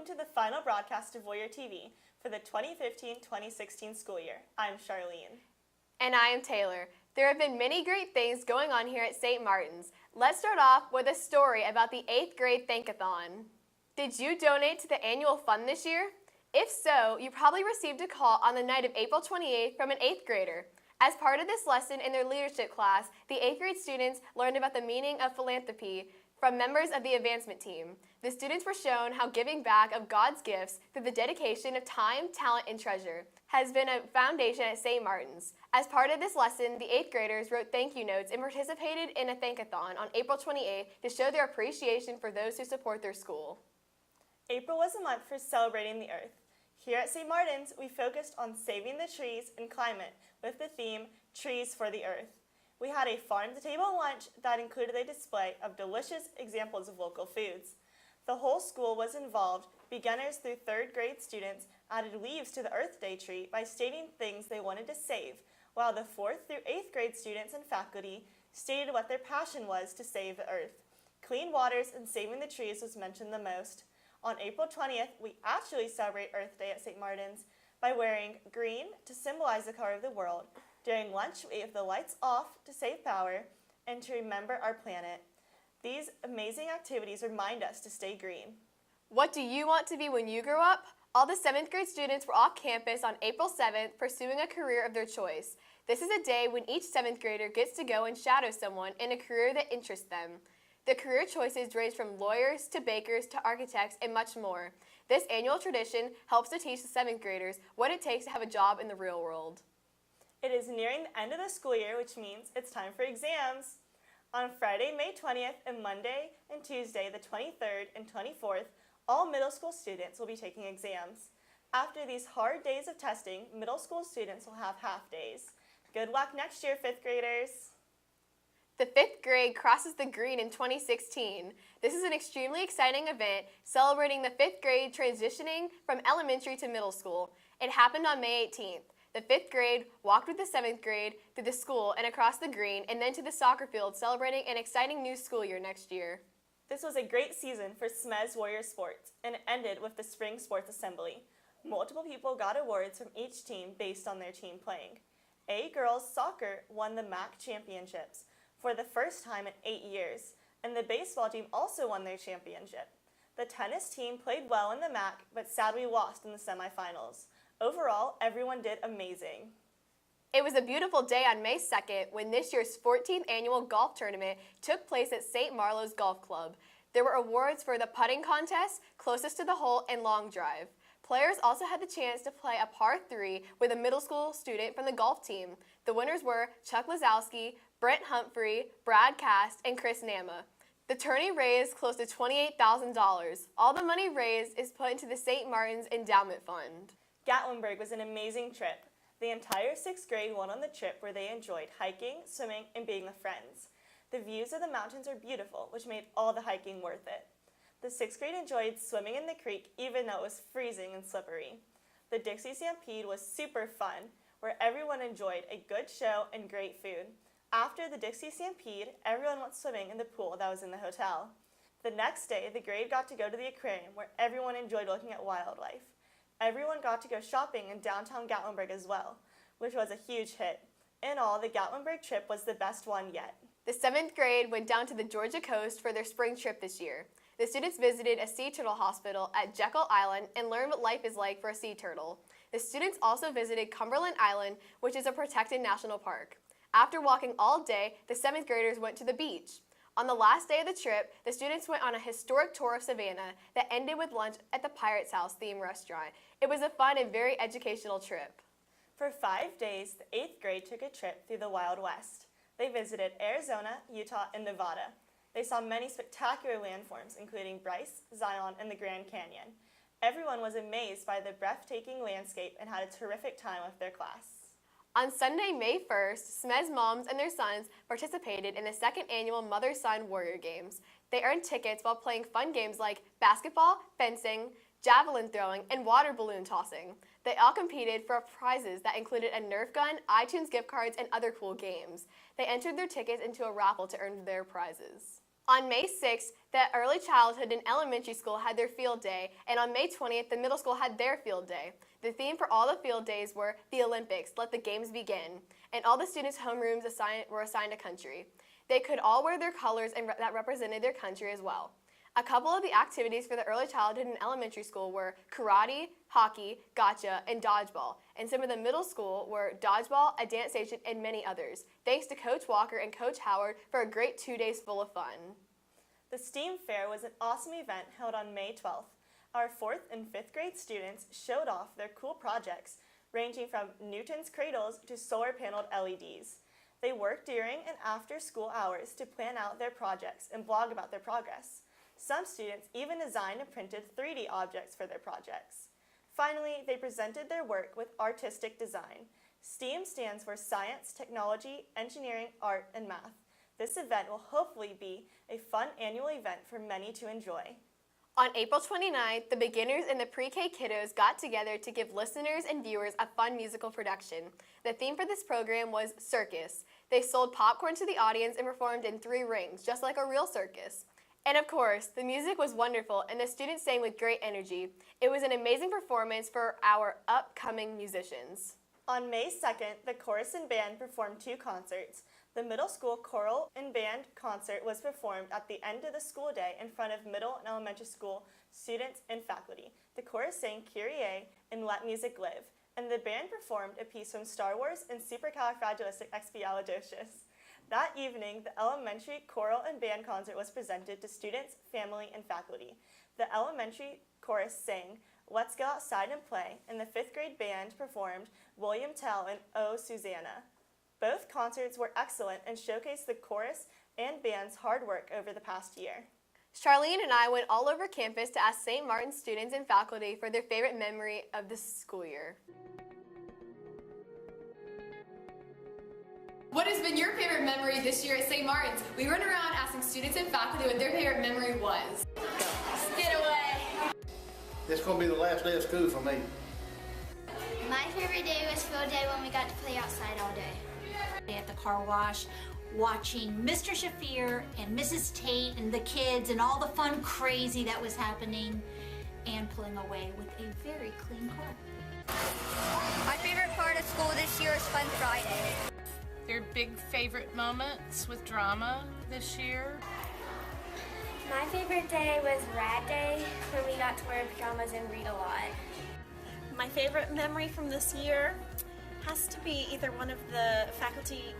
welcome to the final broadcast of WTV for the 2015-2016 school year. I'm Charlene. And I am Taylor. There have been many great things going on here at St. Martin's. Let's start off with a story about the 8th grade Thankathon. Did you donate to the annual fund this year? If so, you probably received a call on the night of April 28th from an 8th grader. As part of this lesson in their leadership class, the 8th grade students learned about the meaning of philanthropy from members of the advancement team. The students were shown how giving back of God's gifts through the dedication of time, talent, and treasure has been a foundation at St. Martin's. As part of this lesson, the 8th graders wrote thank you notes and participated in a thankathon on April 28th to show their appreciation for those who support their school. April was a month for celebrating the earth. Here at St. Martin's, we focused on saving the trees and climate with the theme, Trees for the Earth. We had a farm-to-table lunch that included a display of delicious examples of local foods. The whole school was involved. Beginners through 3rd grade students added leaves to the Earth Day tree by stating things they wanted to save, while the 4th through 8th grade students and faculty stated what their passion was to save the earth. Clean waters and saving the trees was mentioned the most. On April 20th, we actually celebrate Earth Day at St. Martin's by wearing green to symbolize the color of the world. During lunch, we have the lights off to save power and to remember our planet. These amazing activities remind us to stay green. What do you want to be when you grow up? All the 7th grade students were off campus on April 7th pursuing a career of their choice. This is a day when each 7th grader gets to go and shadow someone in a career that interests them. The career choices range from lawyers to bakers to architects and much more. This annual tradition helps to teach the 7th graders what it takes to have a job in the real world. It is nearing the end of the school year, which means it's time for exams. On Friday, May 20th, and Monday and Tuesday, the 23rd and 24th, all middle school students will be taking exams. After these hard days of testing, middle school students will have half days. Good luck next year, 5th graders. The 5th grade crosses the green in 2016. This is an extremely exciting event celebrating the 5th grade transitioning from elementary to middle school. It happened on May 18th. The 5th grade walked with the 7th grade through the school and across the green and then to the soccer field celebrating an exciting new school year next year. This was a great season for SMES Warrior Sports, and it ended with the Spring Sports Assembly. Multiple people got awards from each team based on their team playing. A girls soccer won the MAC championships for the first time in 8 years, and the baseball team also won their championship. The tennis team played well in the MAC, but sadly lost in the semifinals. Overall, everyone did amazing. It was a beautiful day on May 2nd when this year's 14th annual golf tournament took place at St. Marlowe's Golf Club. There were awards for the putting contest, closest to the hole, and long drive. Players also had the chance to play a par 3 with a middle school student from the golf team. The winners were Chuck Lazowski, Brent Humphrey, Brad Cast, and Chris Nama. The tourney raised close to $28,000. All the money raised is put into the St. Martin's Endowment Fund. Gatlinburg was an amazing trip. The entire 6th grade went on the trip where they enjoyed hiking, swimming, and being with friends. The views of the mountains are beautiful, which made all the hiking worth it. The 6th grade enjoyed swimming in the creek even though it was freezing and slippery. The Dixie Stampede was super fun, where everyone enjoyed a good show and great food. After the Dixie Stampede, everyone went swimming in the pool that was in the hotel. The next day, the grade got to go to the aquarium where everyone enjoyed looking at wildlife. Everyone got to go shopping in downtown Gatlinburg as well, which was a huge hit. In all, the Gatlinburg trip was the best one yet. The 7th grade went down to the Georgia coast for their spring trip this year. The students visited a sea turtle hospital at Jekyll Island and learned what life is like for a sea turtle. The students also visited Cumberland Island, which is a protected national park. After walking all day, the 7th graders went to the beach. On the last day of the trip, the students went on a historic tour of Savannah that ended with lunch at the Pirate's House themed restaurant. It was a fun and very educational trip. For 5 days, the 8th grade took a trip through the Wild West. They visited Arizona, Utah, and Nevada. They saw many spectacular landforms, including Bryce, Zion, and the Grand Canyon. Everyone was amazed by the breathtaking landscape and had a terrific time with their class. On Sunday, May 1st, SMES moms and their sons participated in the 2nd annual Mother-Son Warrior Games. They earned tickets while playing fun games like basketball, fencing, javelin throwing, and water balloon tossing. They all competed for prizes that included a Nerf gun, iTunes gift cards, and other cool games. They entered their tickets into a raffle to earn their prizes. On May 6th, the early childhood and elementary school had their field day, and on May 20th, the middle school had their field day. The theme for all the field days were the Olympics, let the games begin, and all the students' homerooms were assigned a country. They could all wear their colors that represented their country as well. A couple of the activities for the early childhood and elementary school were karate, hockey, gotcha, and dodgeball. And some of the middle school were dodgeball, a dance station, and many others. Thanks to Coach Walker and Coach Howard for a great 2 days full of fun. The STEAM Fair was an awesome event held on May 12th. Our 4th and 5th grade students showed off their cool projects, ranging from Newton's cradles to solar-paneled LEDs. They worked during and after school hours to plan out their projects and blog about their progress. Some students even designed and printed 3D objects for their projects. Finally, they presented their work with artistic design. STEAM stands for Science, Technology, Engineering, Art, and Math. This event will hopefully be a fun annual event for many to enjoy. On April 29th, the beginners and the pre-K kiddos got together to give listeners and viewers a fun musical production. The theme for this program was circus. They sold popcorn to the audience and performed in 3 rings, just like a real circus. And of course, the music was wonderful and the students sang with great energy. It was an amazing performance for our upcoming musicians. On May 2nd, the chorus and band performed 2 concerts. The middle school choral and band concert was performed at the end of the school day in front of middle and elementary school students and faculty. The chorus sang Kyrie and Let Music Live, and the band performed a piece from Star Wars and Supercalifragilisticexpialidocious. That evening, the elementary choral and band concert was presented to students, family, and faculty. The elementary chorus sang Let's Go Outside and Play, and the 5th grade band performed William Tell and Oh Susanna. Both concerts were excellent and showcased the chorus and band's hard work over the past year. Charlene and I went all over campus to ask St. Martin's students and faculty for their favorite memory of the school year. What has been your favorite memory this year at St. Martin's? We went around asking students and faculty what their favorite memory was. Get away! It's going to be the last day of school for me. My favorite day was field day when we got to play outside all day. At the car wash, watching Mr. Shafir and Mrs. Tate and the kids and all the fun crazy that was happening, and pulling away with a very clean car. My favorite part of school this year is Fun Friday. Your big favorite moments with drama this year? My favorite day was Rad Day, when we got to wear pajamas and read a lot. My favorite memory from this year has to be either one of the faculty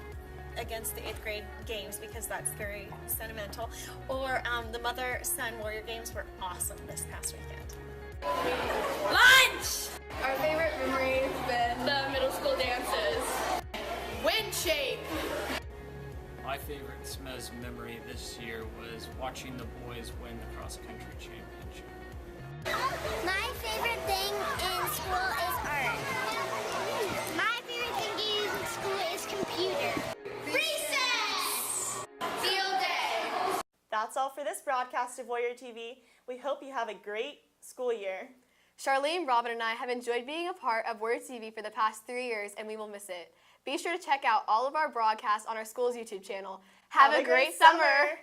against the 8th grade games, because that's very sentimental, or the Mother-Son Warrior games were awesome this past weekend. Lunch! Our favorite memory has been the middle school dances. Wind shake! My favorite SMES memory this year was watching the boys win the cross-country championship. My favorite thing in school is art. My favorite thing in school is computer. Recess! Field day! That's all for this broadcast of WTV. We hope you have a great school year. Charlene, Robin, and I have enjoyed being a part of WTV for the past 3 years, and we will miss it. Be sure to check out all of our broadcasts on our school's YouTube channel. Have a great summer!